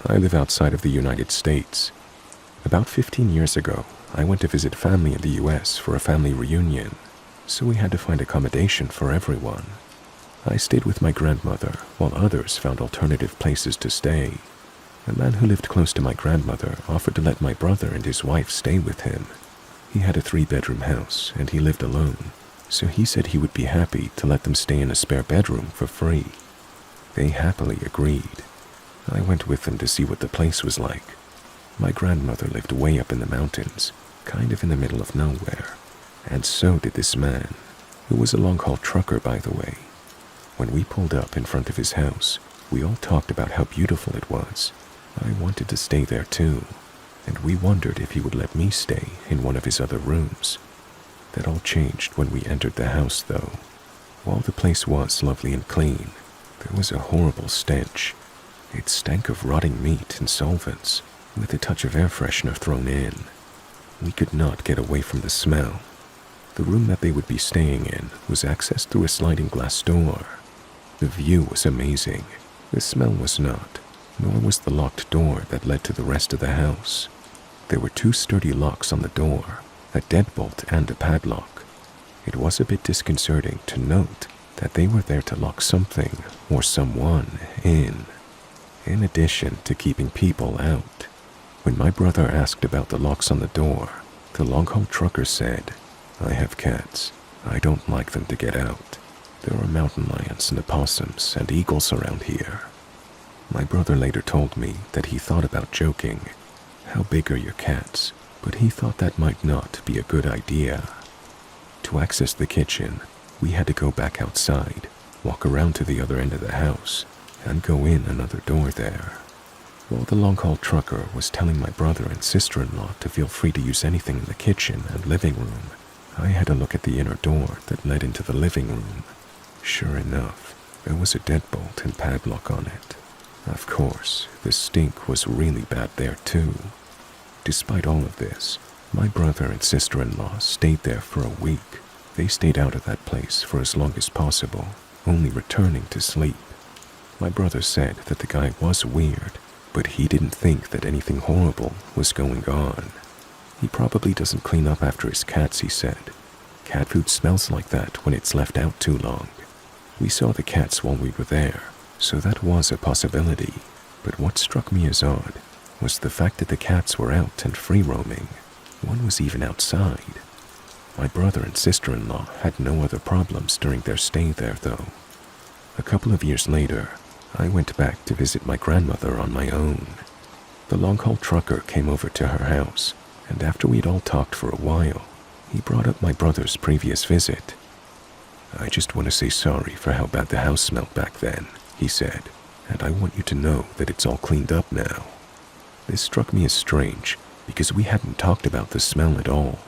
I live outside of the United States. About 15 years ago, I went to visit family in the US for a family reunion, so we had to find accommodation for everyone. I stayed with my grandmother, while others found alternative places to stay. A man who lived close to my grandmother offered to let my brother and his wife stay with him. He had a 3-bedroom house, and he lived alone, so he said he would be happy to let them stay in a spare bedroom for free. They happily agreed. I went with them to see what the place was like. My grandmother lived way up in the mountains, kind of in the middle of nowhere, and so did this man, who was a long-haul trucker, by the way. When we pulled up in front of his house, we all talked about how beautiful it was. I wanted to stay there too, and we wondered if he would let me stay in one of his other rooms. That all changed when we entered the house, though. While the place was lovely and clean, there was a horrible stench. It stank of rotting meat and solvents, with a touch of air freshener thrown in. We could not get away from the smell. The room that they would be staying in was accessed through a sliding glass door. The view was amazing. The smell was not, nor was the locked door that led to the rest of the house. There were 2 sturdy locks on the door, a deadbolt and a padlock. It was a bit disconcerting to note that they were there to lock something or someone in addition to keeping people out. When my brother asked about the locks on the door, the long-haul trucker said, "I have cats. I don't like them to get out. There are mountain lions and opossums and eagles around here." My brother later told me that he thought about joking, "How big are your cats?" but he thought that might not be a good idea. To access the kitchen, we had to go back outside, walk around to the other end of the house, and go in another door there. While the long-haul trucker was telling my brother and sister-in-law to feel free to use anything in the kitchen and living room, I had a look at the inner door that led into the living room. Sure enough, there was a deadbolt and padlock on it. Of course, the stink was really bad there too. Despite all of this, my brother and sister-in-law stayed there for a week. They stayed out of that place for as long as possible, only returning to sleep. My brother said that the guy was weird, but he didn't think that anything horrible was going on. He probably doesn't clean up after his cats, he said. Cat food smells like that when it's left out too long. We saw the cats while we were there, so that was a possibility. But what struck me as odd was the fact that the cats were out and free roaming. One was even outside. My brother and sister-in-law had no other problems during their stay there, though. A couple of years later, I went back to visit my grandmother on my own. The long-haul trucker came over to her house, and after we'd all talked for a while, he brought up my brother's previous visit. "I just want to say sorry for how bad the house smelled back then," he said, "and I want you to know that it's all cleaned up now." This struck me as strange, because we hadn't talked about the smell at all.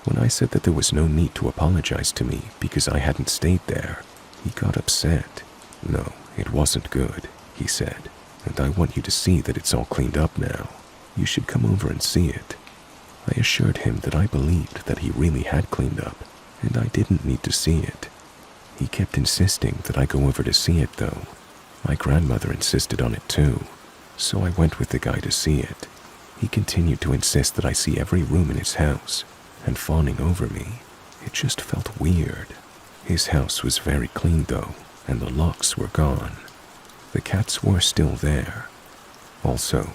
When I said that there was no need to apologize to me because I hadn't stayed there, he got upset. "No, it wasn't good," he said, "and I want you to see that it's all cleaned up now. You should come over and see it." I assured him that I believed that he really had cleaned up, and I didn't need to see it. He kept insisting that I go over to see it, though. My grandmother insisted on it too, so I went with the guy to see it. He continued to insist that I see every room in his house, and fawning over me. It just felt weird. His house was very clean, though, and the locks were gone. The cats were still there. Also,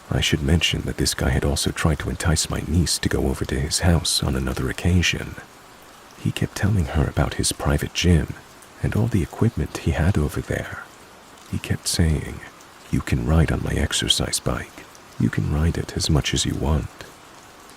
I should mention that this guy had also tried to entice my niece to go over to his house on another occasion. He kept telling her about his private gym and all the equipment he had over there. He kept saying, "You can ride on my exercise bike. You can ride it as much as you want."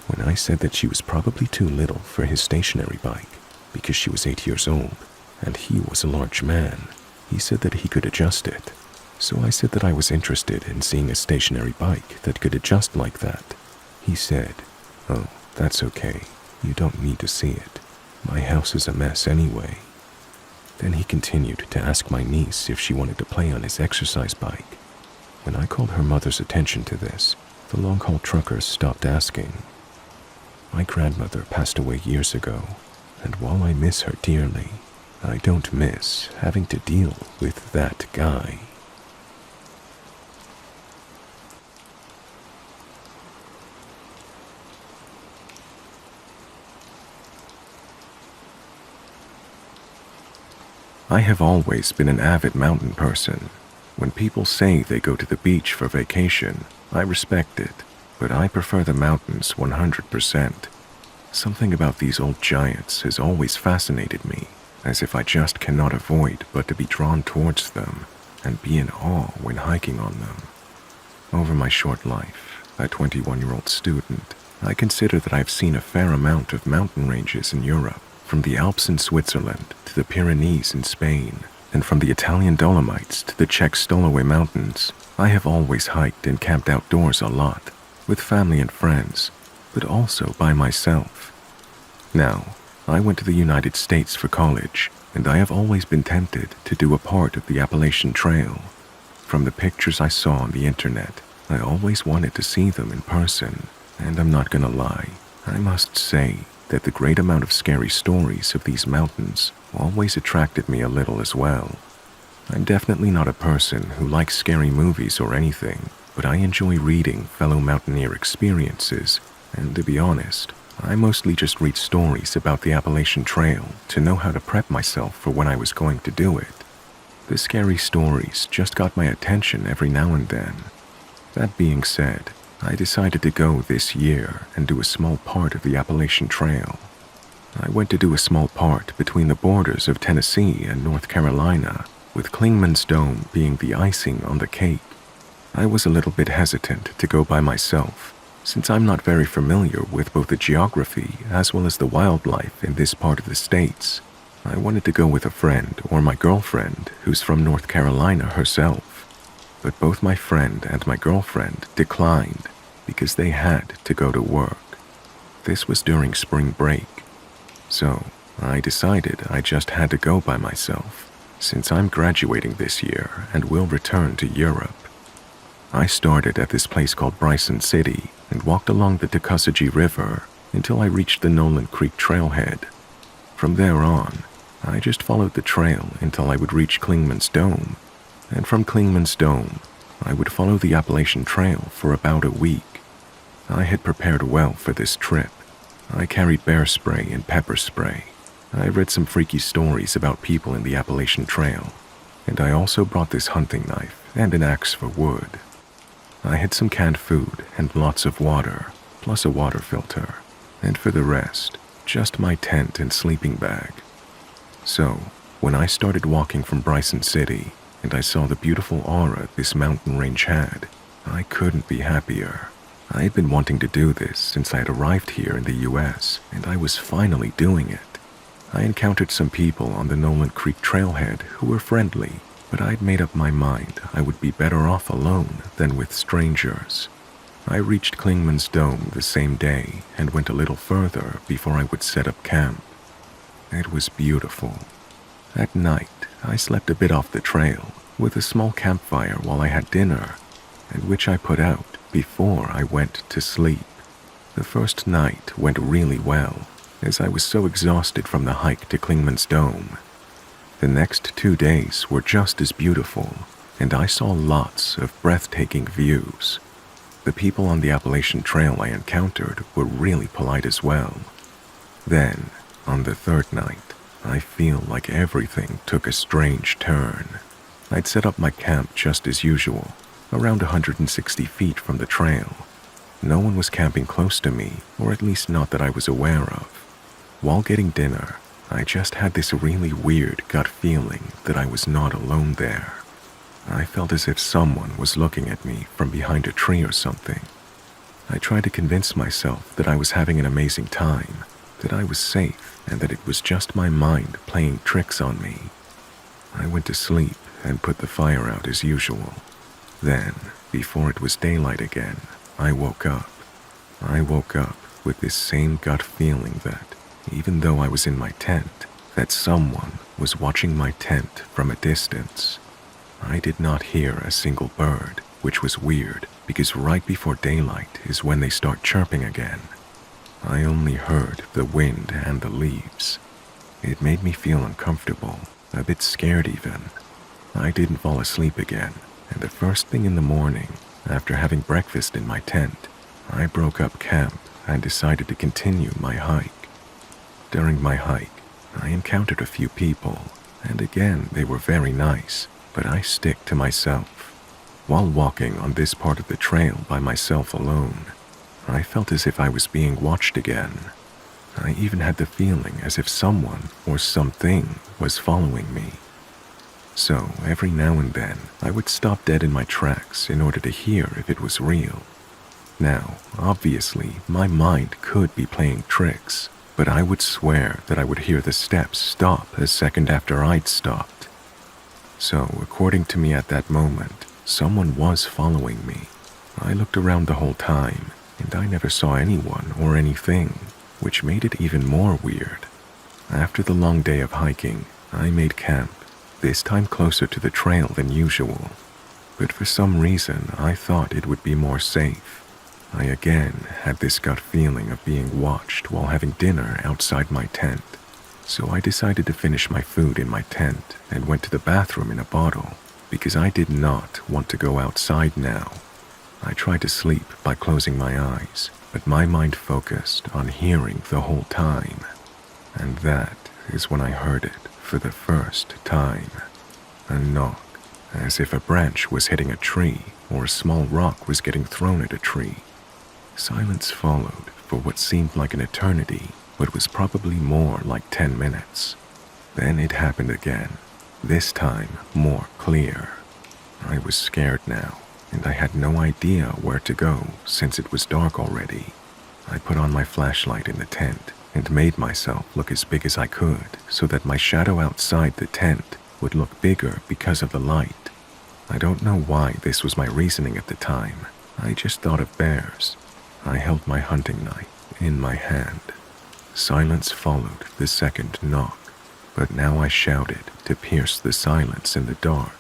When I said that she was probably too little for his stationary bike because she was 8 years old and he was a large man, he said that he could adjust it. So I said that I was interested in seeing a stationary bike that could adjust like that. He said, "Oh, that's okay. You don't need to see it. My house is a mess anyway." Then he continued to ask my niece if she wanted to play on his exercise bike. When I called her mother's attention to this, the long-haul trucker stopped asking. My grandmother passed away years ago, and while I miss her dearly, I don't miss having to deal with that guy. I have always been an avid mountain person. When people say they go to the beach for vacation, I respect it, but I prefer the mountains 100%. Something about these old giants has always fascinated me, as if I just cannot avoid but to be drawn towards them and be in awe when hiking on them. Over my short life, a 21-year-old student, I consider that I've seen a fair amount of mountain ranges in Europe, from the Alps in Switzerland to the Pyrenees in Spain, and from the Italian Dolomites to the Czech Stoloway Mountains. I have always hiked and camped outdoors a lot, with family and friends, but also by myself. Now, I went to the United States for college, and I have always been tempted to do a part of the Appalachian Trail. From the pictures I saw on the internet, I always wanted to see them in person, and I'm not gonna lie, I must say that the great amount of scary stories of these mountains always attracted me a little as well. I'm definitely not a person who likes scary movies or anything, but I enjoy reading fellow mountaineer experiences, and to be honest, I mostly just read stories about the Appalachian Trail to know how to prep myself for when I was going to do it. The scary stories just got my attention every now and then. That being said, I decided to go this year and do a small part of the Appalachian Trail. I went to do a small part between the borders of Tennessee and North Carolina, with Clingman's Dome being the icing on the cake. I was a little bit hesitant to go by myself, since I'm not very familiar with both the geography as well as the wildlife in this part of the States. I wanted to go with a friend or my girlfriend who's from North Carolina herself, but both my friend and my girlfriend declined because they had to go to work. This was during spring break, so I decided I just had to go by myself, since I'm graduating this year and will return to Europe. I started at this place called Bryson City and walked along the Tuckasegee River until I reached the Nolan Creek trailhead. From there on, I just followed the trail until I would reach Clingman's Dome, and from Clingman's Dome, I would follow the Appalachian Trail for about a week. I had prepared well for this trip. I carried bear spray and pepper spray. I read some freaky stories about people in the Appalachian Trail, and I also brought this hunting knife and an axe for wood. I had some canned food and lots of water, plus a water filter, and for the rest, just my tent and sleeping bag. So, when I started walking from Bryson City, and I saw the beautiful aura this mountain range had, I couldn't be happier. I had been wanting to do this since I had arrived here in the US, and I was finally doing it. I encountered some people on the Nolan Creek trailhead who were friendly, but I'd made up my mind I would be better off alone than with strangers. I reached Clingman's Dome the same day and went a little further before I would set up camp. It was beautiful. At night, I slept a bit off the trail with a small campfire while I had dinner, and which I put out before I went to sleep. The first night went really well, as I was so exhausted from the hike to Clingman's Dome. The next 2 days were just as beautiful, and I saw lots of breathtaking views. The people on the Appalachian Trail I encountered were really polite as well. Then, on the third night, I feel like everything took a strange turn. I'd set up my camp just as usual, around 160 feet from the trail. No one was camping close to me, or at least not that I was aware of. While getting dinner, I just had this really weird gut feeling that I was not alone there. I felt as if someone was looking at me from behind a tree or something. I tried to convince myself that I was having an amazing time, that I was safe, and that it was just my mind playing tricks on me. I went to sleep and put the fire out as usual. Then, before it was daylight again, I woke up. I woke up with this same gut feeling that, even though I was in my tent, that someone was watching my tent from a distance. I did not hear a single bird, which was weird because right before daylight is when they start chirping again. I only heard the wind and the leaves. It made me feel uncomfortable, a bit scared even. I didn't fall asleep again, and the first thing in the morning, after having breakfast in my tent, I broke up camp and decided to continue my hike. During my hike, I encountered a few people, And again, they were very nice, but I stick to myself. While walking on this part of the trail by myself alone, I felt as if I was being watched again. I even had the feeling as if someone or something was following me. So every now and then, I would stop dead in my tracks in order to hear if it was real. Now, obviously, my mind could be playing tricks, but I would swear that I would hear the steps stop a second after I'd stopped. So, according to me at that moment, someone was following me. I looked around the whole time, and I never saw anyone or anything, which made it even more weird. After the long day of hiking, I made camp, this time closer to the trail than usual. But for some reason, I thought it would be more safe. I again had this gut feeling of being watched while having dinner outside my tent. So I decided to finish my food in my tent and went to the bathroom in a bottle because I did not want to go outside now. I tried to sleep by closing my eyes, but my mind focused on hearing the whole time. And that is when I heard it for the first time. A knock, as if a branch was hitting a tree or a small rock was getting thrown at a tree. Silence followed for what seemed like an eternity, but was probably more like 10 minutes. Then it happened again, this time more clear. I was scared now, and I had no idea where to go since it was dark already. I put on my flashlight in the tent and made myself look as big as I could so that my shadow outside the tent would look bigger because of the light. I don't know why this was my reasoning at the time. I just thought of bears. I held my hunting knife in my hand. Silence followed the second knock, but now I shouted to pierce the silence in the dark.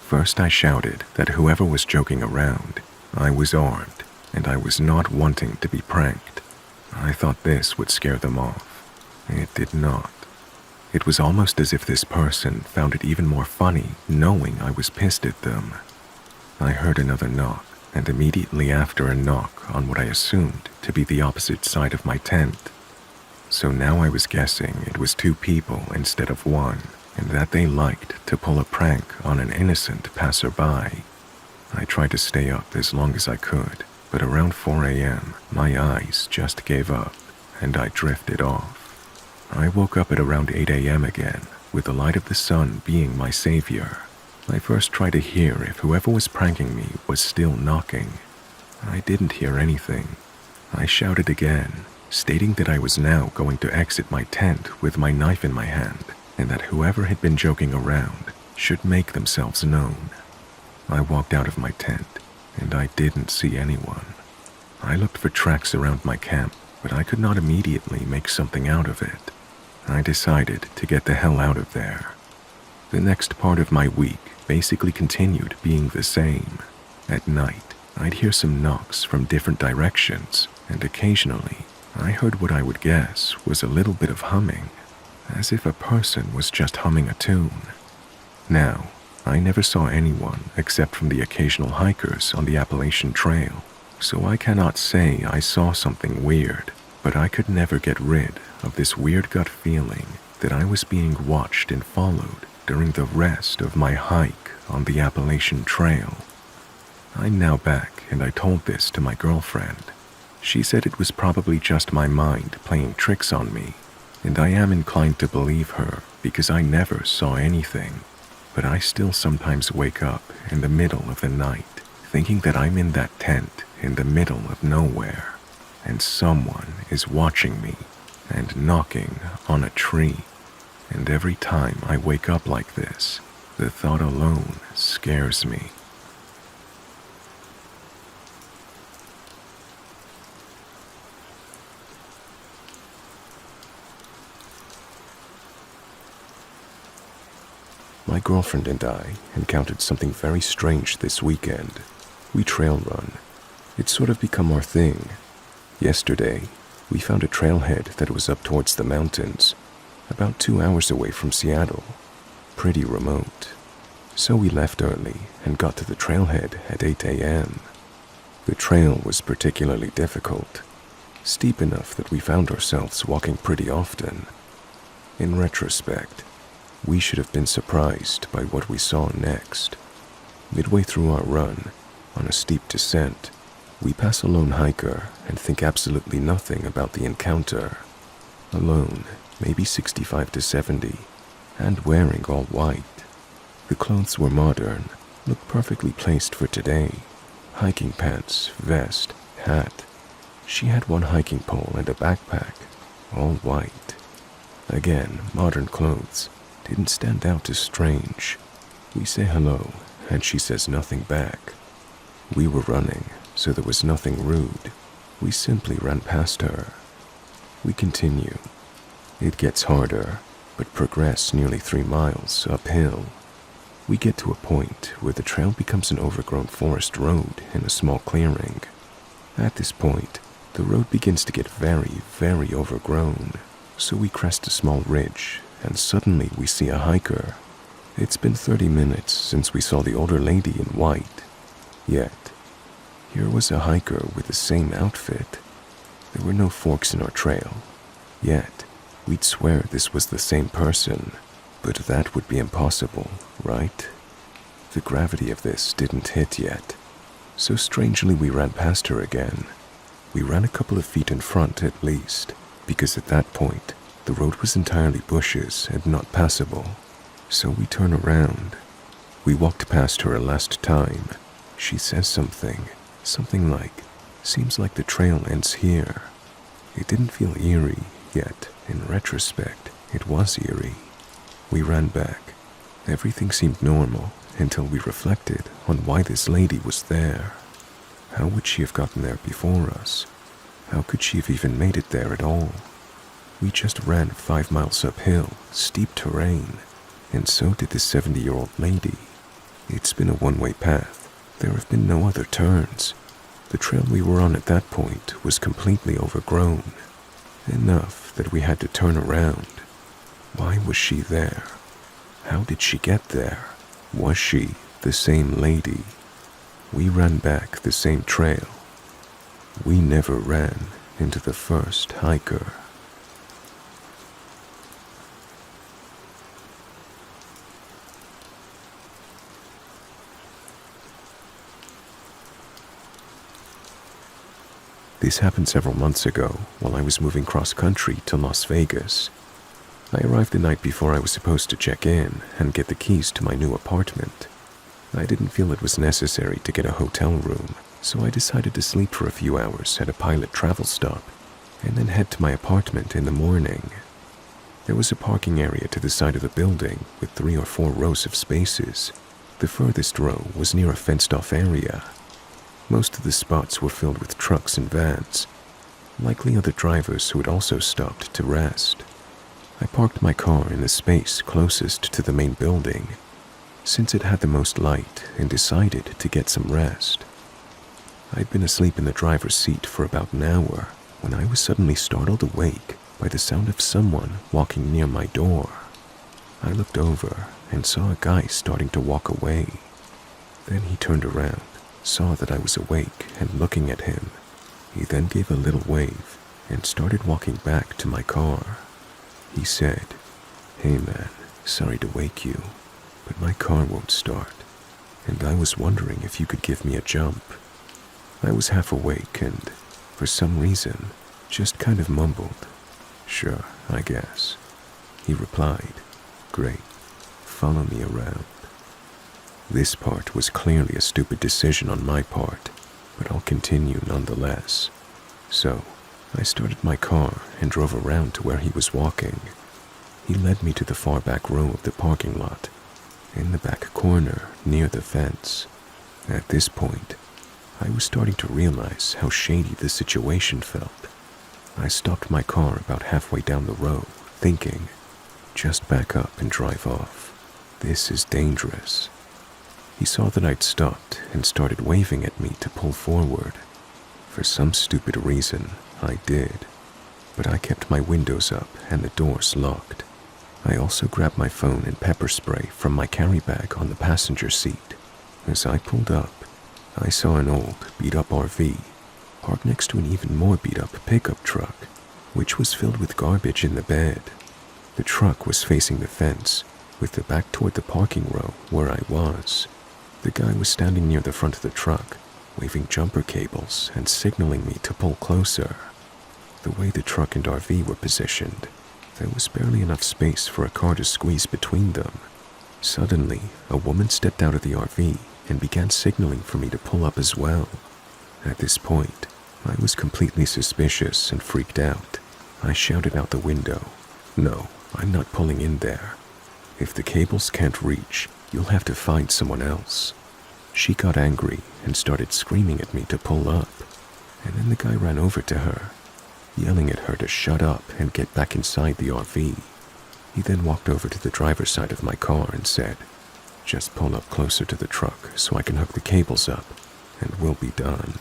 First I shouted that whoever was joking around, I was armed, and I was not wanting to be pranked. I thought this would scare them off. It did not. It was almost as if this person found it even more funny knowing I was pissed at them. I heard another knock, and immediately after a knock on what I assumed to be the opposite side of my tent. So now I was guessing it was two people instead of one, and that they liked to pull a prank on an innocent passerby. I tried to stay up as long as I could, but around 4 a.m., my eyes just gave up, and I drifted off. I woke up at around 8 a.m. again, with the light of the sun being my savior. I first tried to hear if whoever was pranking me was still knocking. I didn't hear anything. I shouted again, stating that I was now going to exit my tent with my knife in my hand, and that whoever had been joking around should make themselves known. I walked out of my tent, and I didn't see anyone. I looked for tracks around my camp, but I could not immediately make something out of it. I decided to get the hell out of there. The next part of my week basically continued being the same. At night, I'd hear some knocks from different directions, and occasionally, I heard what I would guess was a little bit of humming, as if a person was just humming a tune. Now, I never saw anyone except from the occasional hikers on the Appalachian Trail, so I cannot say I saw something weird, but I could never get rid of this weird gut feeling that I was being watched and followed during the rest of my hike on the Appalachian Trail. I'm now back, and I told this to my girlfriend. She said it was probably just my mind playing tricks on me, and I am inclined to believe her because I never saw anything. But I still sometimes wake up in the middle of the night, thinking that I'm in that tent in the middle of nowhere, and someone is watching me and knocking on a tree. And every time I wake up like this, the thought alone scares me. My girlfriend and I encountered something very strange this weekend. We trail run. It's sort of become our thing. Yesterday, we found a trailhead that was up towards the mountains, about 2 hours away from Seattle, pretty remote. So we left early and got to the trailhead at 8 a.m. The trail was particularly difficult, steep enough that we found ourselves walking pretty often. In retrospect, We should have been surprised by what we saw next. Midway through our run, on a steep descent, we pass a lone hiker and think absolutely nothing about the encounter. Alone, maybe 65 to 70, and wearing all white. The clothes were modern, looked perfectly placed for today. Hiking pants, vest, hat. She had one hiking pole and a backpack, all white. Again, modern clothes didn't stand out as strange. We say hello, and she says nothing back. We were running, so there was nothing rude. We simply ran past her. We continue. It gets harder, but progress nearly 3 miles uphill. We get to a point where the trail becomes an overgrown forest road in a small clearing. At this point, the road begins to get very, very overgrown, so we crest a small ridge, and suddenly we see a hiker. It's been 30 minutes since we saw the older lady in white. Yet, here was a hiker with the same outfit. There were no forks in our trail. Yet, we'd swear this was the same person. But that would be impossible, right? The gravity of this didn't hit yet. So strangely we ran past her again. We ran a couple of feet in front at least, because at that point, the road was entirely bushes and not passable. So we turn around. We walked past her a last time. She says something like, "Seems like the trail ends here." It didn't feel eerie, yet, in retrospect, it was eerie. We ran back. Everything seemed normal until we reflected on why this lady was there. How would she have gotten there before us? How could she have even made it there at all? We just ran 5 miles uphill, steep terrain, and so did this 70-year-old lady. It's been a one-way path. There have been no other turns. The trail we were on at that point was completely overgrown, enough that we had to turn around. Why was she there? How did she get there? Was she the same lady? We ran back the same trail. We never ran into the first hiker. This happened several months ago while I was moving cross-country to Las Vegas. I arrived the night before I was supposed to check in and get the keys to my new apartment. I didn't feel it was necessary to get a hotel room, so I decided to sleep for a few hours at a pilot travel stop and then head to my apartment in the morning. There was a parking area to the side of the building with 3 or 4 rows of spaces. The furthest row was near a fenced-off area. Most of the spots were filled with trucks and vans, likely other drivers who had also stopped to rest. I parked my car in the space closest to the main building, since it had the most light, and decided to get some rest. I'd been asleep in the driver's seat for about an hour when I was suddenly startled awake by the sound of someone walking near my door. I looked over and saw a guy starting to walk away. Then he turned around, saw that I was awake and looking at him. He then gave a little wave and started walking back to my car. He said, "Hey man, sorry to wake you, but my car won't start, and I was wondering if you could give me a jump." I was half awake and, for some reason, just kind of mumbled, "Sure, I guess." He replied, "Great, follow me around." This part was clearly a stupid decision on my part, but I'll continue nonetheless. So, I started my car and drove around to where he was walking. He led me to the far back row of the parking lot, in the back corner near the fence. At this point, I was starting to realize how shady the situation felt. I stopped my car about halfway down the row, thinking, just back up and drive off. This is dangerous. He saw that I'd stopped and started waving at me to pull forward. For some stupid reason, I did, but I kept my windows up and the doors locked. I also grabbed my phone and pepper spray from my carry bag on the passenger seat. As I pulled up, I saw an old, beat-up RV parked next to an even more beat-up pickup truck, which was filled with garbage in the bed. The truck was facing the fence, with the back toward the parking row where I was. The guy was standing near the front of the truck, waving jumper cables and signaling me to pull closer. The way the truck and RV were positioned, there was barely enough space for a car to squeeze between them. Suddenly, a woman stepped out of the RV and began signaling for me to pull up as well. At this point, I was completely suspicious and freaked out. I shouted out the window, "No, I'm not pulling in there. If the cables can't reach, you'll have to find someone else." She got angry and started screaming at me to pull up, and then the guy ran over to her, yelling at her to shut up and get back inside the RV. He then walked over to the driver's side of my car and said, "Just pull up closer to the truck so I can hook the cables up, and we'll be done."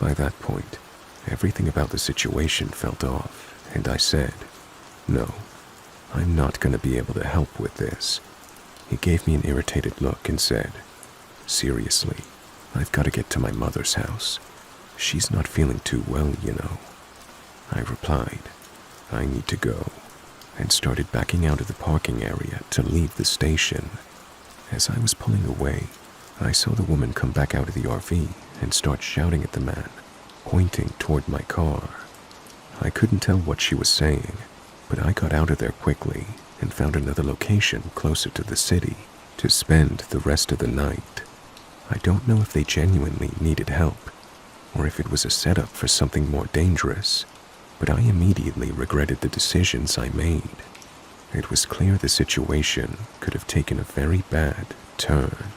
By that point, everything about the situation felt off, and I said, "No, I'm not going to be able to help with this." He gave me an irritated look and said, "Seriously, I've got to get to my mother's house. She's not feeling too well, you know." I replied, "I need to go," and started backing out of the parking area to leave the station. As I was pulling away, I saw the woman come back out of the RV and start shouting at the man, pointing toward my car. I couldn't tell what she was saying, but I got out of there quickly and found another location closer to the city to spend the rest of the night. I don't know if they genuinely needed help, or if it was a setup for something more dangerous, but I immediately regretted the decisions I made. It was clear the situation could have taken a very bad turn.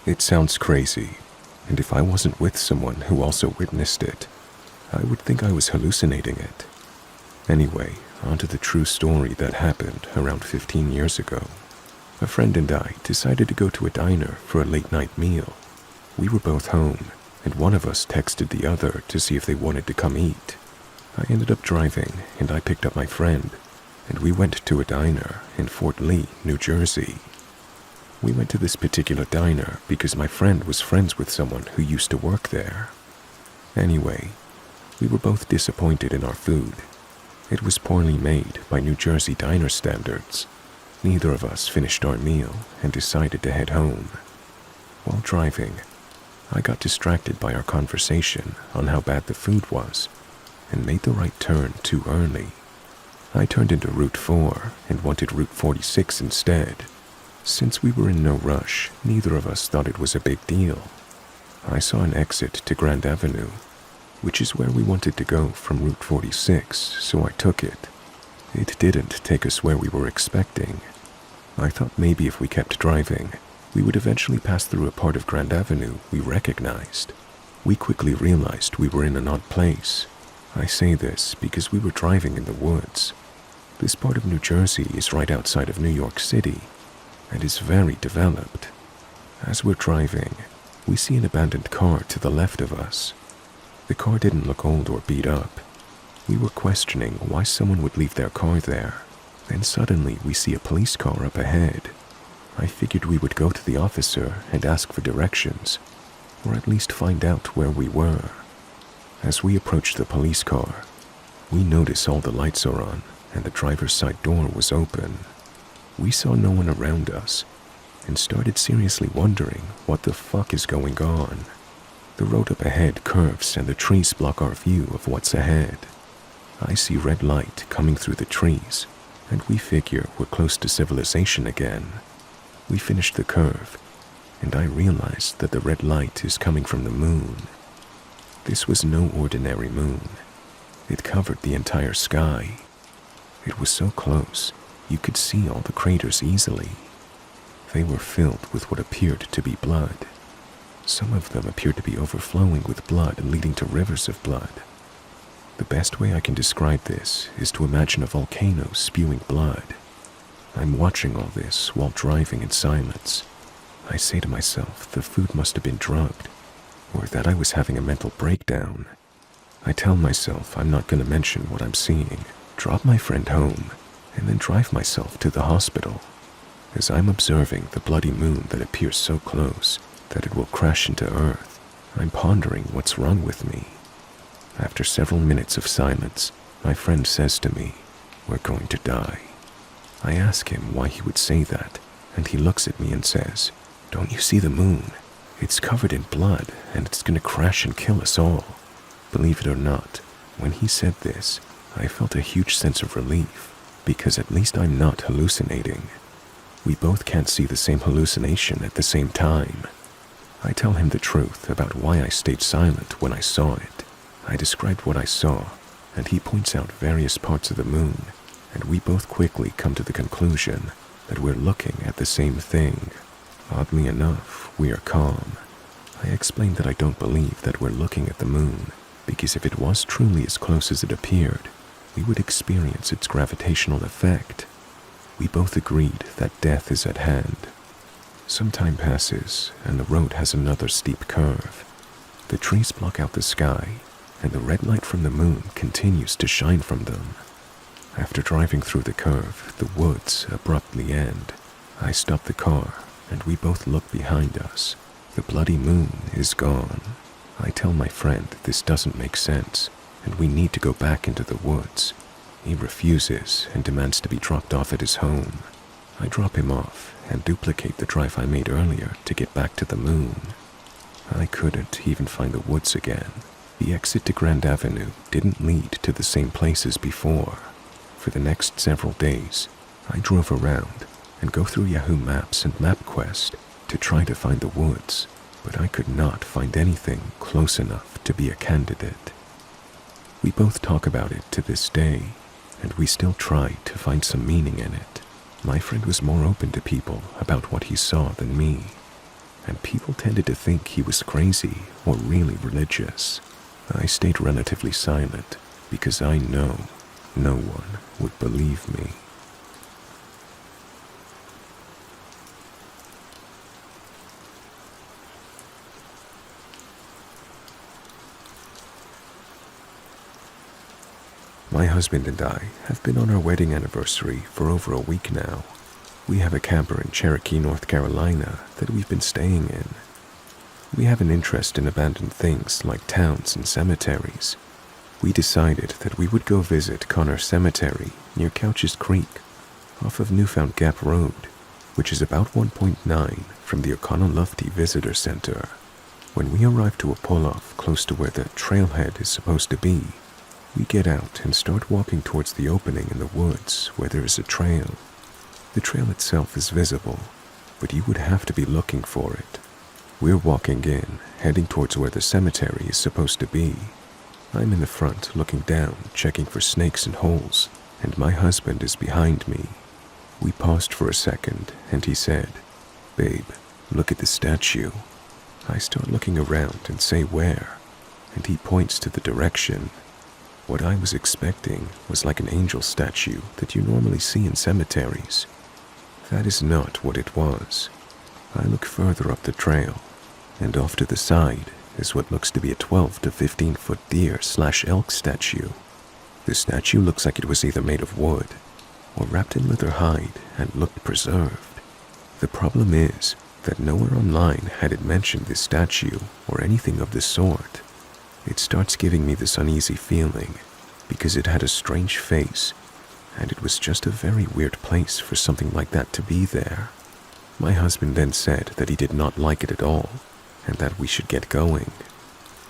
It sounds crazy, and if I wasn't with someone who also witnessed it, I would think I was hallucinating it. Anyway, onto the true story that happened around 15 years ago. A friend and I decided to go to a diner for a late-night meal. We were both home, and one of us texted the other to see if they wanted to come eat. I ended up driving, and I picked up my friend, and we went to a diner in Fort Lee, New Jersey. We went to this particular diner because my friend was friends with someone who used to work there. Anyway, we were both disappointed in our food. It was poorly made by New Jersey diner standards. Neither of us finished our meal and decided to head home. While driving, I got distracted by our conversation on how bad the food was and made the right turn too early. I turned into Route 4 and wanted Route 46 instead. Since we were in no rush, neither of us thought it was a big deal. I saw an exit to Grand Avenue, which is where we wanted to go from Route 46, so I took it. It didn't take us where we were expecting. I thought maybe if we kept driving, we would eventually pass through a part of Grand Avenue we recognized. We quickly realized we were in an odd place. I say this because we were driving in the woods. This part of New Jersey is right outside of New York City, and is very developed. As we're driving, we see an abandoned car to the left of us. The car didn't look old or beat up. We were questioning why someone would leave their car there. Then suddenly we see a police car up ahead. I figured we would go to the officer and ask for directions, or at least find out where we were. As we approach the police car, we notice all the lights are on and the driver's side door was open. We saw no one around us and started seriously wondering what the fuck is going on. The road up ahead curves and the trees block our view of what's ahead. I see red light coming through the trees, and we figure we're close to civilization again. We finish the curve, and I realize that the red light is coming from the moon. This was no ordinary moon. It covered the entire sky. It was so close, you could see all the craters easily. They were filled with what appeared to be blood. Some of them appeared to be overflowing with blood and leading to rivers of blood. The best way I can describe this is to imagine a volcano spewing blood. I'm watching all this while driving in silence. I say to myself the food must have been drugged, or that I was having a mental breakdown. I tell myself I'm not going to mention what I'm seeing, drop my friend home, and then drive myself to the hospital. As I'm observing the bloody moon that appears so close that it will crash into Earth, I'm pondering what's wrong with me. After several minutes of silence, my friend says to me, "We're going to die." I ask him why he would say that, and he looks at me and says, "Don't you see the moon? It's covered in blood, and it's going to crash and kill us all." Believe it or not, when he said this, I felt a huge sense of relief, because at least I'm not hallucinating. We both can't see the same hallucination at the same time. I tell him the truth about why I stayed silent when I saw it. I described what I saw, and he points out various parts of the moon, and we both quickly come to the conclusion that we're looking at the same thing. Oddly enough, we are calm. I explain that I don't believe that we're looking at the moon, because if it was truly as close as it appeared, we would experience its gravitational effect. We both agreed that death is at hand. Some time passes, and the road has another steep curve. The trees block out the sky, and the red light from the moon continues to shine from them. After driving through the curve, the woods abruptly end. I stop the car, and we both look behind us. The bloody moon is gone. I tell my friend this doesn't make sense, and we need to go back into the woods. He refuses and demands to be dropped off at his home. I drop him off and duplicate the drive I made earlier to get back to the moon. I couldn't even find the woods again. The exit to Grand Avenue didn't lead to the same place as before. For the next several days, I drove around and go through Yahoo Maps and MapQuest to try to find the woods, but I could not find anything close enough to be a candidate. We both talk about it to this day, and we still try to find some meaning in it. My friend was more open to people about what he saw than me, and people tended to think he was crazy or really religious. I stayed relatively silent because I know no one would believe me. My husband and I have been on our wedding anniversary for over a week now. We have a camper in Cherokee, North Carolina that we've been staying in. We have an interest in abandoned things like towns and cemeteries. We decided that we would go visit Connor Cemetery near Couches Creek off of Newfound Gap Road, which is about 1.9 from the Oconolofty Visitor Center. When we arrive to a pull-off close to where the trailhead is supposed to be, we get out and start walking towards the opening in the woods where there is a trail. The trail itself is visible, but you would have to be looking for it. We're walking in, heading towards where the cemetery is supposed to be. I'm in the front looking down, checking for snakes and holes, and my husband is behind me. We paused for a second, and he said, "Babe, look at the statue." I start looking around and say where, and he points to the direction. What I was expecting was like an angel statue that you normally see in cemeteries. That is not what it was. I look further up the trail, and off to the side is what looks to be a 12 to 15 foot deer/elk statue. The statue looks like it was either made of wood or wrapped in leather hide and looked preserved. The problem is that nowhere online had it mentioned this statue or anything of the sort. It starts giving me this uneasy feeling because it had a strange face, and it was just a very weird place for something like that to be there. My husband then said that he did not like it at all, and that we should get going.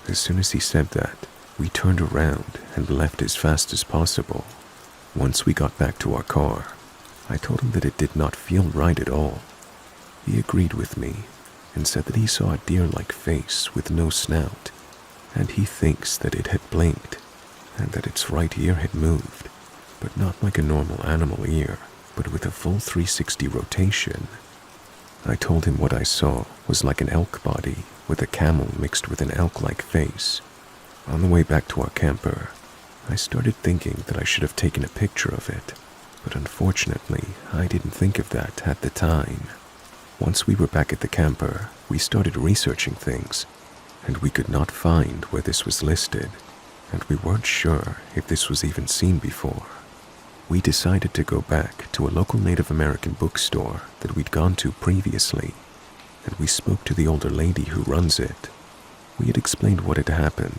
As soon as he said that, we turned around and left as fast as possible. Once we got back to our car, I told him that it did not feel right at all. He agreed with me and said that he saw a deer-like face with no snout, and he thinks that it had blinked and that its right ear had moved, but not like a normal animal ear, but with a full 360 rotation. I told him what I saw was like an elk body with a camel mixed with an elk-like face. On the way back to our camper, I started thinking that I should have taken a picture of it, but unfortunately, I didn't think of that at the time. Once we were back at the camper, we started researching things, and we could not find where this was listed, and we weren't sure if this was even seen before. we decided to go back to a local Native American bookstore that we'd gone to previously, and we spoke to the older lady who runs it. We had explained what had happened,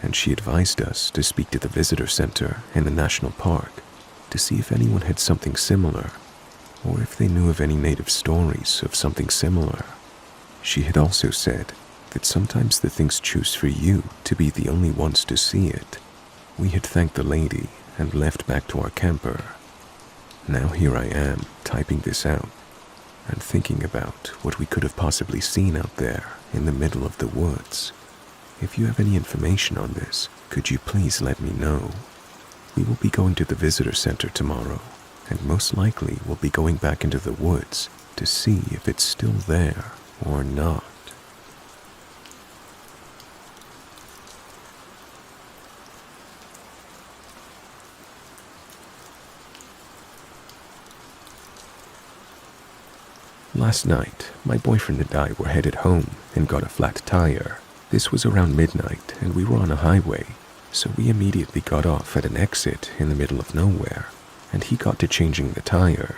and she advised us to speak to the visitor center in the national park to see if anyone had something similar, or if they knew of any native stories of something similar. She had also said that sometimes the things choose for you to be the only ones to see it. We had thanked the lady and left back to our camper. Now here I am, typing this out, and thinking about what we could have possibly seen out there in the middle of the woods. If you have any information on this, could you please let me know? We will be going to the visitor center tomorrow, and most likely we'll be going back into the woods to see if it's still there or not. Last night, my boyfriend and I were headed home and got a flat tire. This was around midnight and we were on a highway, so we immediately got off at an exit in the middle of nowhere, and he got to changing the tire.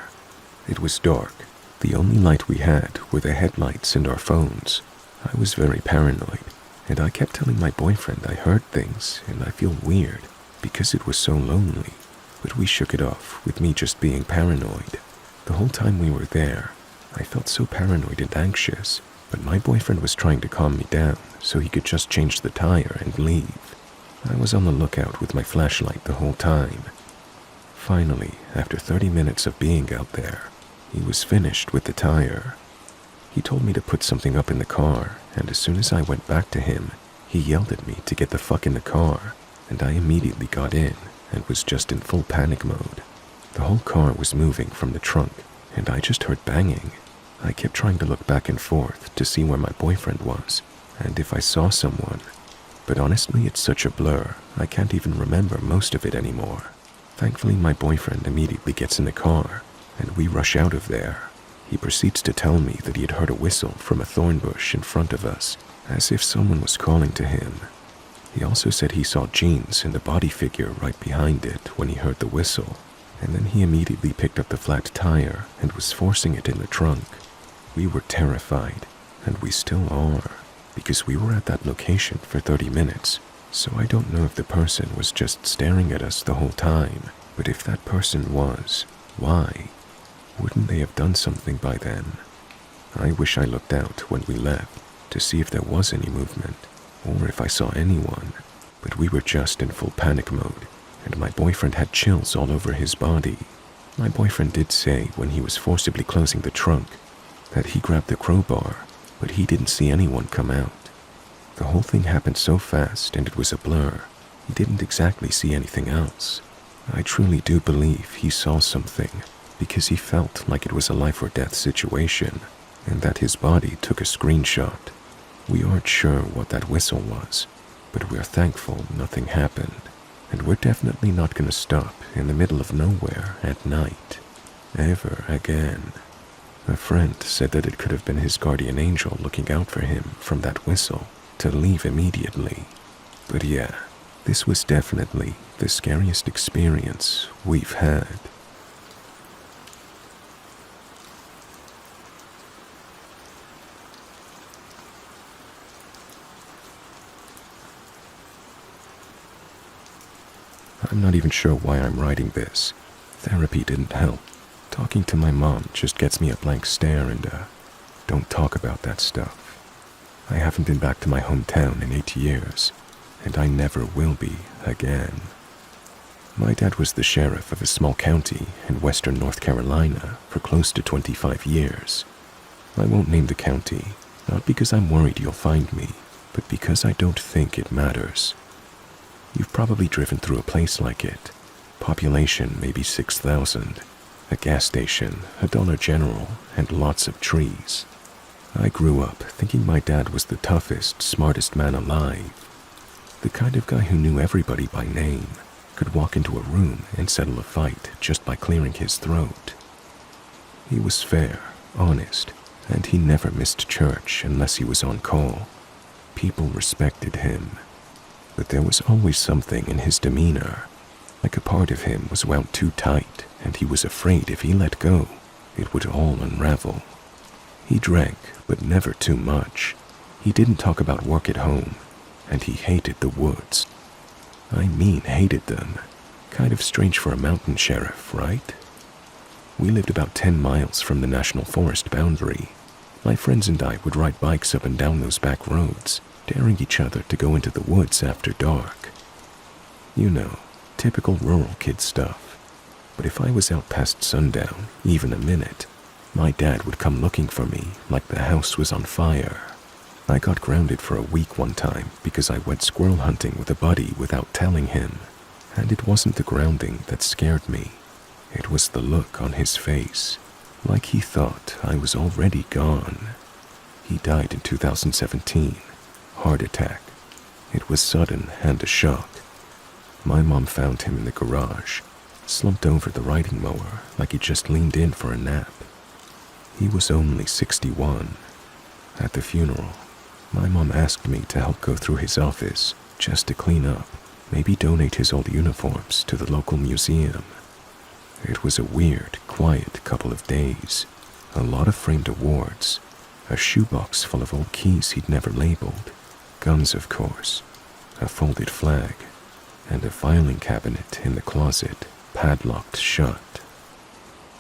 It was dark. The only light we had were the headlights and our phones. I was very paranoid, and I kept telling my boyfriend I heard things and I feel weird because it was so lonely, but we shook it off with me just being paranoid. The whole time we were there, I felt so paranoid and anxious, but my boyfriend was trying to calm me down so he could just change the tire and leave. I was on the lookout with my flashlight the whole time. Finally, after 30 minutes of being out there, he was finished with the tire. He told me to put something up in the car, and as soon as I went back to him, he yelled at me to get the fuck in the car, and I immediately got in and was just in full panic mode. The whole car was moving from the trunk, and I just heard banging. I kept trying to look back and forth to see where my boyfriend was, and if I saw someone, but honestly it's such a blur, I can't even remember most of it anymore. Thankfully my boyfriend immediately gets in the car, and we rush out of there. He proceeds to tell me that he had heard a whistle from a thorn bush in front of us, as if someone was calling to him. He also said he saw jeans and a body figure right behind it when he heard the whistle, and then he immediately picked up the flat tire and was forcing it in the trunk. We were terrified, and we still are, because we were at that location for 30 minutes, so I don't know if the person was just staring at us the whole time, but if that person was, why? Wouldn't they have done something by then? I wish I looked out when we left to see if there was any movement, or if I saw anyone, but we were just in full panic mode, and my boyfriend had chills all over his body. My boyfriend did say when he was forcibly closing the trunk that he grabbed the crowbar, but he didn't see anyone come out. The whole thing happened so fast and it was a blur. He didn't exactly see anything else. I truly do believe he saw something because he felt like it was a life or death situation and that his body took a screenshot. We aren't sure what that whistle was, but we're thankful nothing happened, and we're definitely not going to stop in the middle of nowhere at night, ever again. A friend said that it could have been his guardian angel looking out for him from that whistle to leave immediately. But yeah, this was definitely the scariest experience we've had. I'm not even sure why I'm writing this. Therapy didn't help. Talking to my mom just gets me a blank stare and don't talk about that stuff. I haven't been back to my hometown in 8 years, and I never will be again. My dad was the sheriff of a small county in western North Carolina for close to 25 years. I won't name the county, not because I'm worried you'll find me, but because I don't think it matters. You've probably driven through a place like it. Population maybe 6,000. A gas station, a Dollar General, and lots of trees. I grew up thinking my dad was the toughest, smartest man alive. The kind of guy who knew everybody by name, could walk into a room and settle a fight just by clearing his throat. He was fair, honest, and he never missed church unless he was on call. People respected him. But there was always something in his demeanor. like a part of him was wound too tight, and he was afraid if he let go, it would all unravel. He drank, but never too much. He didn't talk about work at home, and he hated the woods. I mean hated them. Kind of strange for a mountain sheriff, right? We lived about 10 miles from the national forest boundary. My friends and I would ride bikes up and down those back roads, daring each other to go into the woods after dark. You know, typical rural kid stuff. But if I was out past sundown, even a minute, my dad would come looking for me like the house was on fire. I got grounded for a week one time because I went squirrel hunting with a buddy without telling him. And it wasn't the grounding that scared me. It was the look on his face, like he thought I was already gone. He died in 2017. Heart attack. It was sudden and a shock. My mom found him in the garage, slumped over the riding mower like he just leaned in for a nap. He was only 61. At the funeral, my mom asked me to help go through his office just to clean up, maybe donate his old uniforms to the local museum. It was a weird, quiet couple of days. A lot of framed awards, a shoebox full of old keys he'd never labeled, guns of course, a folded flag, and a filing cabinet in the closet, padlocked shut.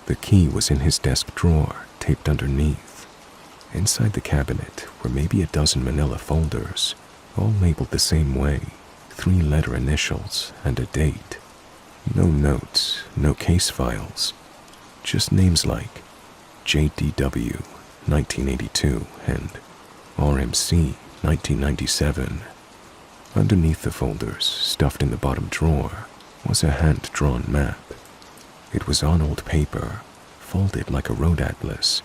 The key was in his desk drawer, taped underneath. Inside the cabinet were maybe a dozen manila folders, all labeled the same way, 3-letter initials and a date. No notes, no case files, just names like JDW 1982 and RMC 1997. Underneath the folders, stuffed in the bottom drawer, was a hand-drawn map. It was on old paper, folded like a road atlas,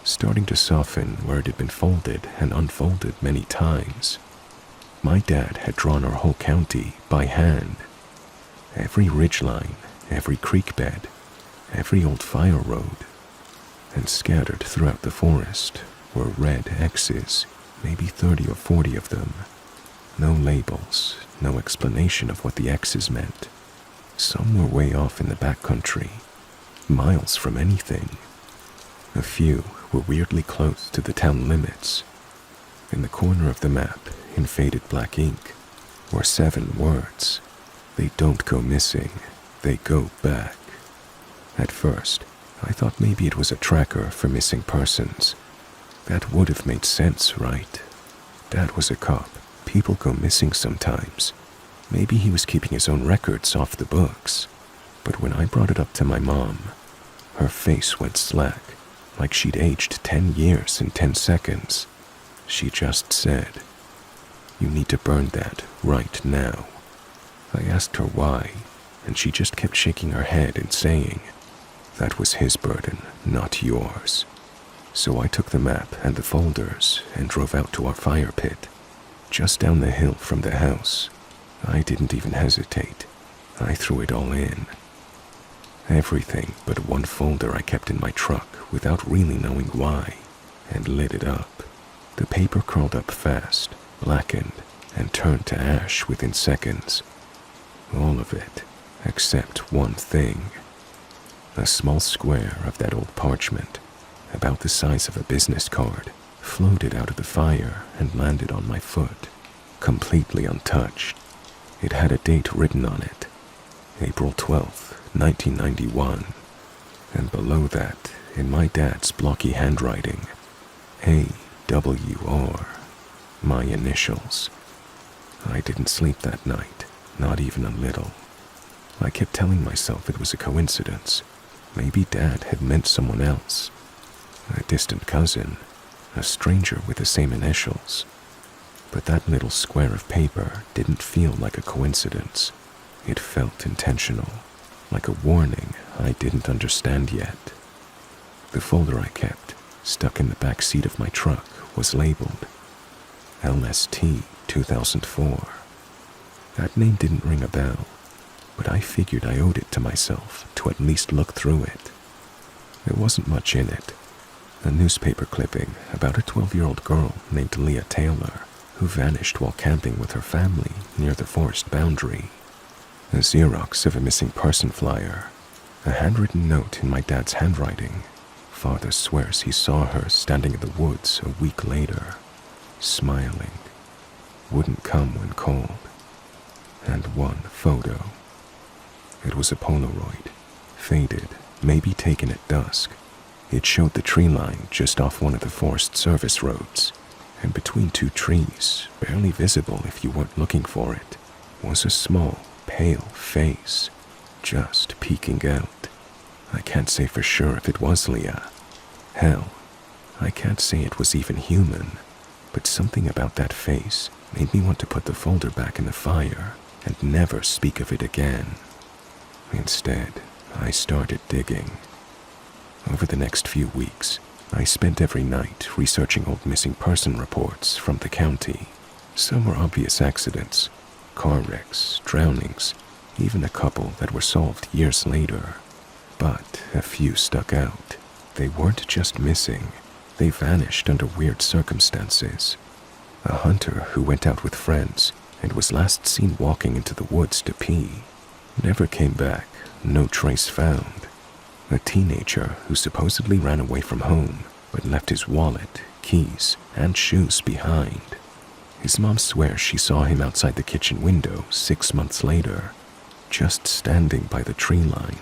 starting to soften where it had been folded and unfolded many times. My dad had drawn our whole county by hand. Every ridgeline, every creek bed, every old fire road, and scattered throughout the forest were red X's, maybe 30 or 40 of them. No labels, no explanation of what the X's meant. Some were way off in the backcountry, miles from anything. A few were weirdly close to the town limits. In the corner of the map, in faded black ink, were 7 words. They don't go missing, they go back. At first, I thought maybe it was a tracker for missing persons. That would have made sense, right? Dad was a cop. People go missing sometimes. Maybe he was keeping his own records off the books. But when I brought it up to my mom, her face went slack, like she'd aged 10 years in 10 seconds. She just said, "You need to burn that right now." I asked her why, and she just kept shaking her head and saying, "That was his burden, not yours." So I took the map and the folders and drove out to our fire pit, just down the hill from the house. I didn't even hesitate. I threw it all in. Everything but one folder I kept in my truck without really knowing why, and lit it up. The paper curled up fast, blackened, and turned to ash within seconds. All of it, except one thing. A small square of that old parchment, about the size of a business card, floated out of the fire and landed on my foot, completely untouched. It had a date written on it, April 12th, 1991, and below that, in my dad's blocky handwriting, AWR, my initials. I didn't sleep that night, not even a little. I kept telling myself it was a coincidence. Maybe Dad had meant someone else, a distant cousin, a stranger with the same initials. But that little square of paper didn't feel like a coincidence. It felt intentional, like a warning I didn't understand yet. The folder I kept, stuck in the back seat of my truck, was labeled LST 2004. That name didn't ring a bell, but I figured I owed it to myself to at least look through it. There wasn't much in it. A newspaper clipping about a 12-year-old girl named Leah Taylor, who vanished while camping with her family near the forest boundary. a Xerox of a missing person flyer, a handwritten note in my dad's handwriting. Father swears he saw her standing in the woods a week later, smiling, wouldn't come when called, and one photo. It was a Polaroid, faded, maybe taken at dusk. It showed the tree line just off one of the Forest Service roads, and between two trees, barely visible if you weren't looking for it, was a small, pale face, just peeking out. I can't say for sure if it was Leah. Hell, I can't say it was even human, but something about that face made me want to put the folder back in the fire and never speak of it again. Instead, I started digging. Over the next few weeks, I spent every night researching old missing person reports from the county. Some were obvious accidents, car wrecks, drownings, even a couple that were solved years later. But a few stuck out. They weren't just missing, they vanished under weird circumstances. A hunter who went out with friends and was last seen walking into the woods to pee never came back, no trace found. A teenager who supposedly ran away from home but left his wallet, keys, and shoes behind. His mom swears she saw him outside the kitchen window 6 months later, just standing by the tree line.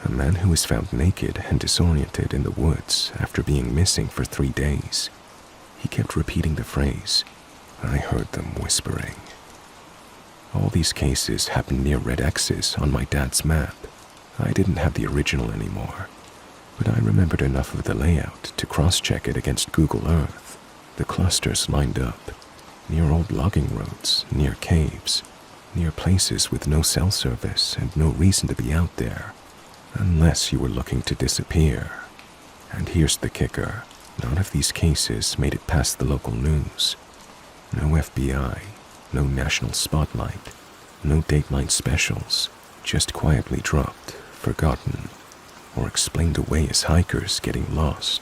A man who was found naked and disoriented in the woods after being missing for 3 days. He kept repeating the phrase, "I heard them whispering." All these cases happened near red X's on my dad's map. I didn't have the original anymore, but I remembered enough of the layout to cross-check it against Google Earth. The clusters lined up, near old logging roads, near caves, near places with no cell service and no reason to be out there, unless you were looking to disappear. And here's the kicker, none of these cases made it past the local news. No FBI, no national spotlight, no Dateline specials, just quietly dropped, forgotten, or explained away as hikers getting lost.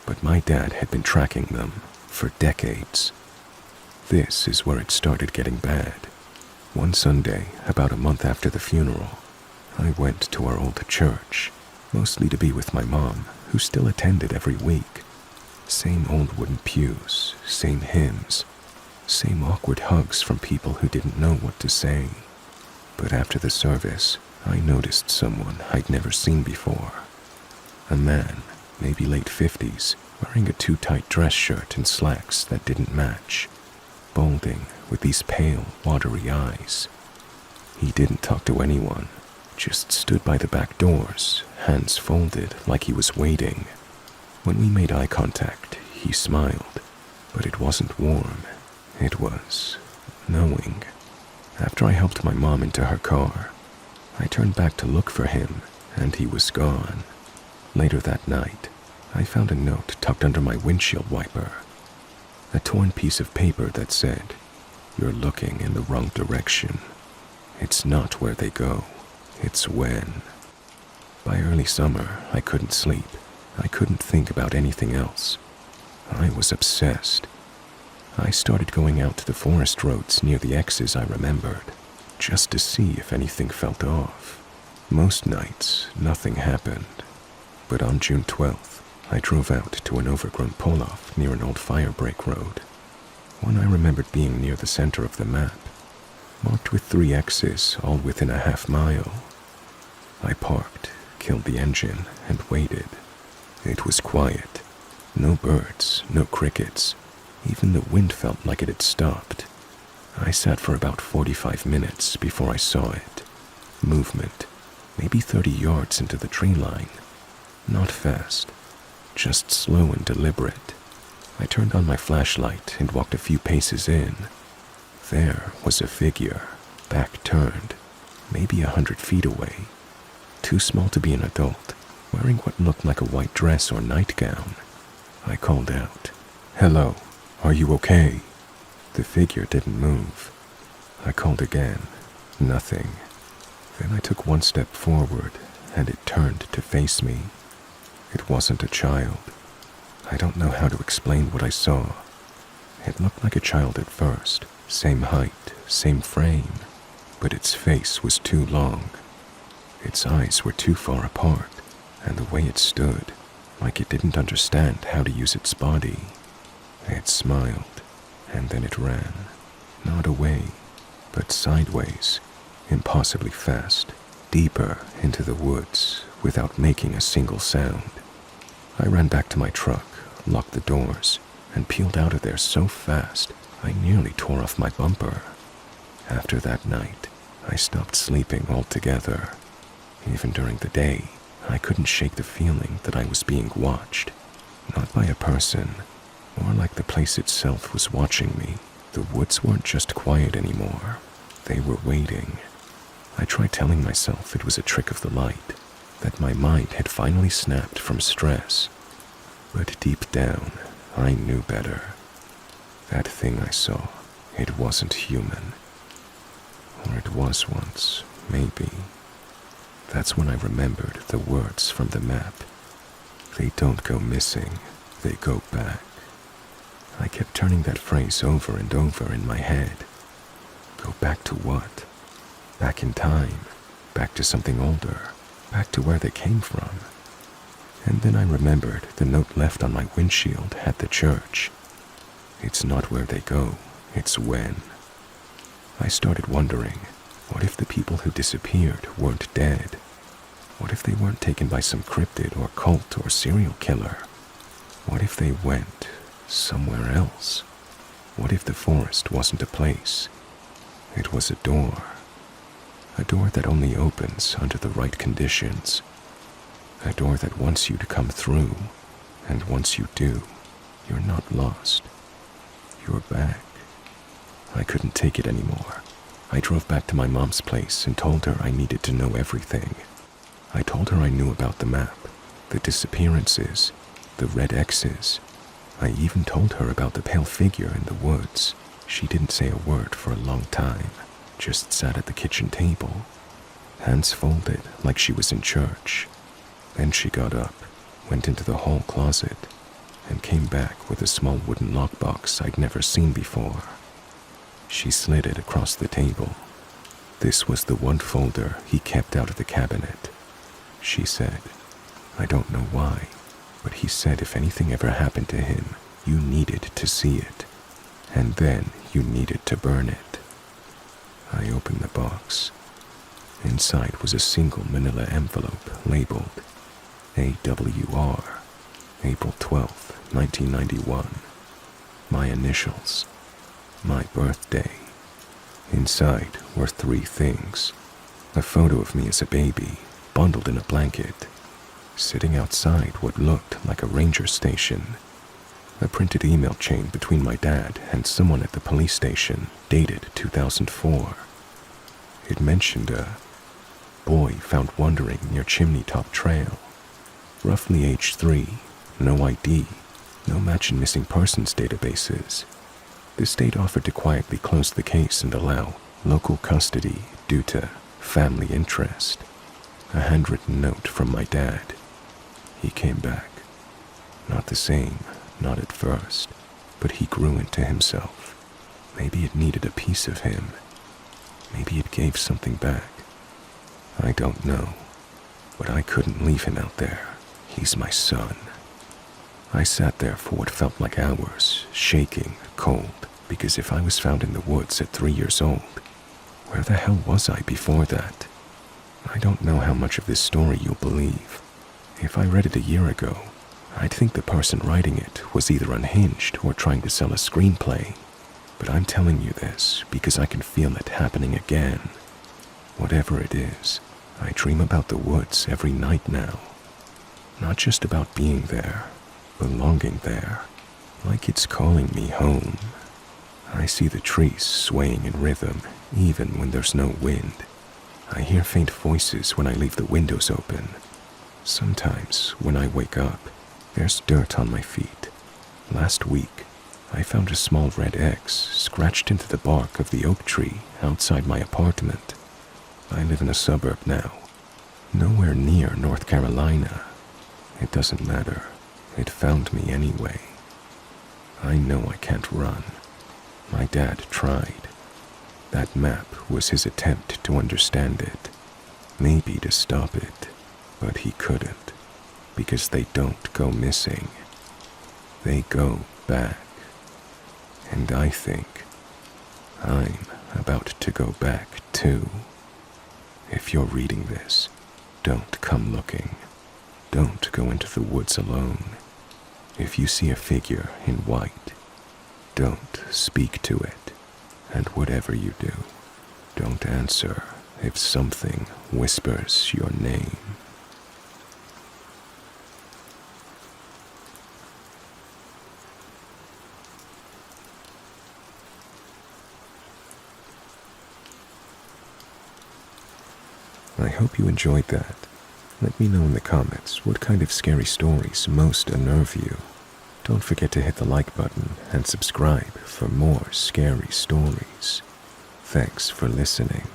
But my dad had been tracking them for decades. This is where it started getting bad. One Sunday, about a month after the funeral, I went to our old church, mostly to be with my mom, who still attended every week. Same old wooden pews, same hymns, same awkward hugs from people who didn't know what to say. But after the service, I noticed someone I'd never seen before. A man, maybe late 50s, wearing a too-tight dress shirt and slacks that didn't match, balding with these pale, watery eyes. He didn't talk to anyone, just stood by the back doors, hands folded like he was waiting. When we made eye contact, he smiled, but it wasn't warm. It was knowing. After I helped my mom into her car, I turned back to look for him, and he was gone. Later that night, I found a note tucked under my windshield wiper. A torn piece of paper that said, "You're looking in the wrong direction. It's not where they go, it's when." By early summer, I couldn't sleep. I couldn't think about anything else. I was obsessed. I started going out to the forest roads near the X's I remembered, just to see if anything felt off. Most nights, nothing happened. But on June 12th, I drove out to an overgrown pull-off near an old fire-break road. One I remembered being near the center of the map, marked with 3 X's all within a half-mile. I parked, killed the engine, and waited. It was quiet. No birds, no crickets. Even the wind felt like it had stopped. I sat for about 45 minutes before I saw it. Movement, maybe 30 yards into the tree line. Not fast, just slow and deliberate. I turned on my flashlight and walked a few paces in. There was a figure, back turned, maybe 100 feet away. Too small to be an adult, wearing what looked like a white dress or nightgown. I called out, "Hello, are you okay?" The figure didn't move. I called again, nothing. Then I took one step forward, and it turned to face me. It wasn't a child. I don't know how to explain what I saw. It looked like a child at first, same height, same frame, but its face was too long. Its eyes were too far apart, and the way it stood, like it didn't understand how to use its body. It smiled, and then it ran, not away, but sideways, impossibly fast, deeper into the woods without making a single sound. I ran back to my truck, locked the doors, and peeled out of there so fast I nearly tore off my bumper. After that night, I stopped sleeping altogether. Even during the day, I couldn't shake the feeling that I was being watched, not by a person, more like the place itself was watching me. The woods weren't just quiet anymore. They were waiting. I tried telling myself it was a trick of the light, that my mind had finally snapped from stress. But deep down, I knew better. That thing I saw, it wasn't human. Or it was once, maybe. That's when I remembered the words from the map. They don't go missing, they go back. I kept turning that phrase over and over in my head. Go back to what? Back in time, back to something older, back to where they came from. And then I remembered the note left on my windshield at the church. It's not where they go, it's when. I started wondering, what if the people who disappeared weren't dead? What if they weren't taken by some cryptid or cult or serial killer? What if they went somewhere else? What if the forest wasn't a place? It was a door. A door that only opens under the right conditions. A door that wants you to come through, and once you do, you're not lost. You're back. I couldn't take it anymore. I drove back to my mom's place and told her I needed to know everything. I told her I knew about the map, the disappearances, the red X's. I even told her about the pale figure in the woods. She didn't say a word for a long time, just sat at the kitchen table, hands folded like she was in church. Then she got up, went into the hall closet, and came back with a small wooden lockbox I'd never seen before. She slid it across the table. This was the one folder he kept out of the cabinet. She said, I don't know why, but he said if anything ever happened to him, you needed to see it, and then you needed to burn it. I opened the box. Inside was a single manila envelope labeled AWR, April 12th, 1991. My initials. My birthday. Inside were 3 things. A photo of me as a baby, bundled in a blanket, sitting outside what looked like a ranger station. A printed email chain between my dad and someone at the police station, dated 2004. It mentioned a boy found wandering near Chimney Top Trail. Roughly age 3, no ID, no match in missing persons databases. The state offered to quietly close the case and allow local custody due to family interest. A handwritten note from my dad. He came back. Not the same, not at first, but he grew into himself. Maybe it needed a piece of him. Maybe it gave something back. I don't know, but I couldn't leave him out there. He's my son. I sat there for what felt like hours, shaking, cold, because if I was found in the woods at 3 years old, where the hell was I before that? I don't know how much of this story you'll believe. If I read it a year ago, I'd think the person writing it was either unhinged or trying to sell a screenplay. But I'm telling you this because I can feel it happening again. Whatever it is, I dream about the woods every night now. Not just about being there, belonging there, like it's calling me home. I see the trees swaying in rhythm, even when there's no wind. I hear faint voices when I leave the windows open. Sometimes, when I wake up, there's dirt on my feet. Last week, I found a small red X scratched into the bark of the oak tree outside my apartment. I live in a suburb now, nowhere near North Carolina. It doesn't matter. It found me anyway. I know I can't run. My dad tried. That map was his attempt to understand it, maybe to stop it, but he couldn't, because they don't go missing. They go back. And I think I'm about to go back too. If you're reading this, don't come looking. Don't go into the woods alone. If you see a figure in white, don't speak to it. And whatever you do, don't answer if something whispers your name. I hope you enjoyed that. Let me know in the comments what kind of scary stories most unnerve you. Don't forget to hit the like button and subscribe for more scary stories. Thanks for listening.